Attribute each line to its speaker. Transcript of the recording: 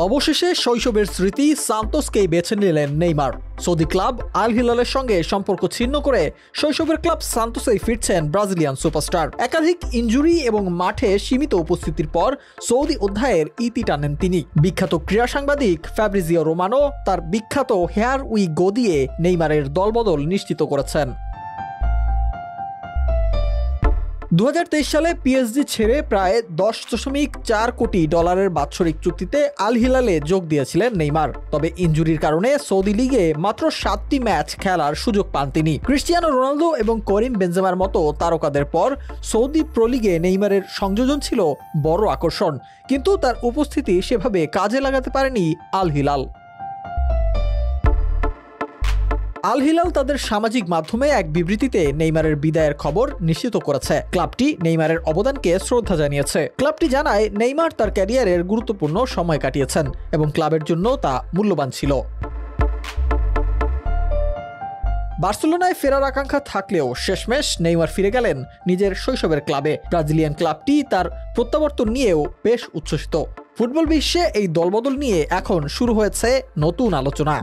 Speaker 1: অবশেষে শৈশবের স্মৃতি সান্তোসকেই বেছে নিলেন নেইমার। সৌদি ক্লাব আল হিলালের সঙ্গে সম্পর্ক ছিন্ন করে শৈশবের ক্লাব সান্তোসেই ফিরছেন ব্রাজিলিয়ান সুপারস্টার। একাধিক ইনজুরি এবং মাঠে সীমিত উপস্থিতির পর সৌদি অধ্যায়ের ইতি টানেন তিনি। বিখ্যাত ক্রীড়া সাংবাদিক ফ্যাব্রিজিও রোমানো তার বিখ্যাত হেয়ার উই গো দিয়ে নেইমারের দলবদল নিশ্চিত করেছেন। 2023 সালে পিএসজি ছেড়ে প্রায় $10.4 কোটি বাৎসরিক চুক্তিতে আল হিলালে যোগ দিয়েছিলেন নেইমার। তবে ইনজুরির কারণে সৌদি লিগে মাত্র 7টি ম্যাচ খেলার সুযোগ পান তিনি। ক্রিস্টিয়ানো রোনালদো এবং করিম বেনজেমার মতো তারকাদের পর সৌদি প্রো লিগে নেইমারের সংযোজন ছিল বড় আকর্ষণ, কিন্তু তার উপস্থিতি সেভাবে কাজে লাগাতে পারেনি আল হিলাল। আল হিলাল তাদের সামাজিক মাধ্যমে এক বিবৃতিতে নেইমারের বিদায়ের খবর নিশ্চিত করেছে। ক্লাবটি নেইমারের অবদানকে শ্রদ্ধা জানিয়েছে। ক্লাবটি জানায় নেইমার তার ক্যারিয়ারের গুরুত্বপূর্ণ সময় কাটিয়েছেন এবং ক্লাবের জন্য তা মূল্যবান ছিল। বার্সেলোনায় ফেরার আকাঙ্ক্ষা থাকলেও শেষমেশ নেইমার ফিরে গেলেন নিজের শৈশবের ক্লাবে। ব্রাজিলিয়ান ক্লাবটি তার প্রত্যাবর্তন নিয়েও বেশ উচ্ছ্বসিত। ফুটবল বিশ্বে এই দলবদল নিয়ে এখন শুরু হয়েছে নতুন আলোচনা।